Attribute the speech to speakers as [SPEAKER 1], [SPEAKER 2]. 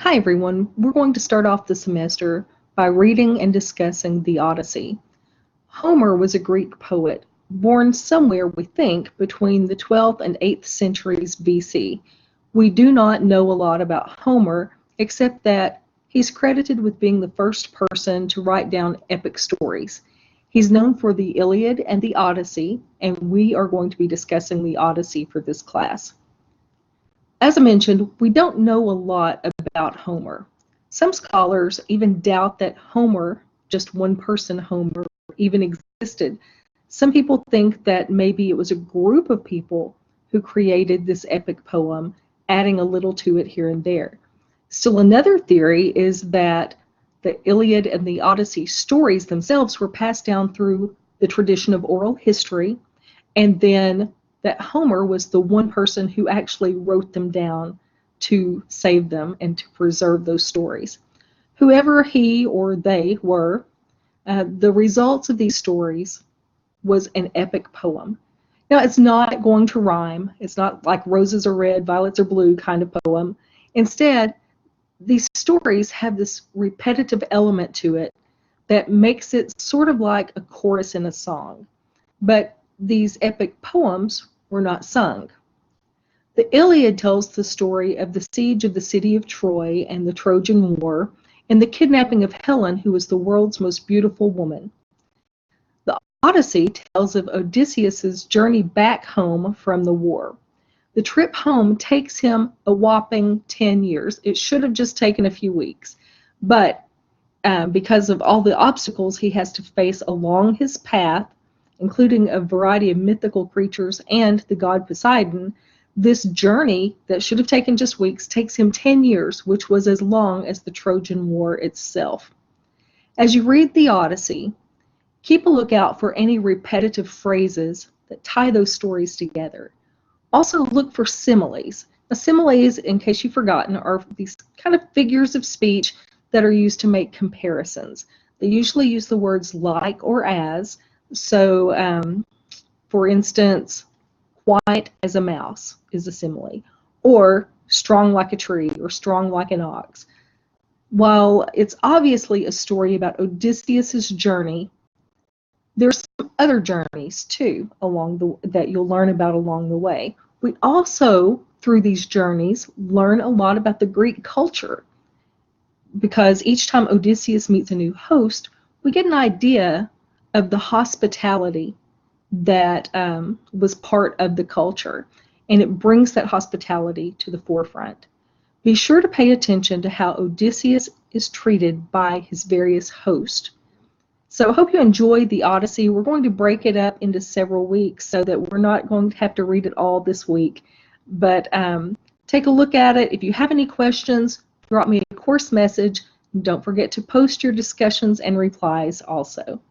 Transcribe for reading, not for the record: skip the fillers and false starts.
[SPEAKER 1] Hi everyone, we're going to start off the semester by reading and discussing the Odyssey. Homer was a Greek poet, born somewhere, we think, between the 12th and 8th centuries BC. We do not know a lot about Homer, except that he's credited with being the first person to write down epic stories. He's known for the Iliad and the Odyssey, and we are going to be discussing the Odyssey for this class. As I mentioned, we don't know a lot about Homer. Some scholars even doubt that Homer, just one person Homer, even existed. Some people think that maybe it was a group of people who created this epic poem, adding a little to it here and there. Still another theory is that the Iliad and the Odyssey stories themselves were passed down through the tradition of oral history, and then that Homer was the one person who actually wrote them down to save them and to preserve those stories. Whoever he or they were, the results of these stories was an epic poem. Now, it's not going to rhyme. It's not like roses are red, violets are blue kind of poem. Instead, these stories have this repetitive element to it that makes it sort of like a chorus in a song. But these epic poems were not sung. The Iliad tells the story of the siege of the city of Troy and the Trojan War, and the kidnapping of Helen, who was the world's most beautiful woman. The Odyssey tells of Odysseus's journey back home from the war. The trip home takes him a whopping 10 years. It should have just taken a few weeks, but because of all the obstacles he has to face along his path, including a variety of mythical creatures and the god Poseidon, this journey that should have taken just weeks takes him 10 years, which was as long as the Trojan War itself. As you read the Odyssey, keep a lookout for any repetitive phrases that tie those stories together. Also look for similes. Now, similes, in case you've forgotten, are these kind of figures of speech that are used to make comparisons. They usually use the words like or as. So, for instance, quiet as a mouse is a simile, or strong like a tree, or strong like an ox. While it's obviously a story about Odysseus's journey, there's some other journeys too that you'll learn about along the way. We also, through these journeys, learn a lot about the Greek culture, because each time Odysseus meets a new host, we get an idea of the hospitality that was part of the culture, and it brings that hospitality to the forefront. Be sure to pay attention to how Odysseus is treated by his various hosts. So I hope you enjoyed the Odyssey. We're going to break it up into several weeks so that we're not going to have to read it all this week. But take a look at it. If you have any questions, drop me a course message. Don't forget to post your discussions and replies also.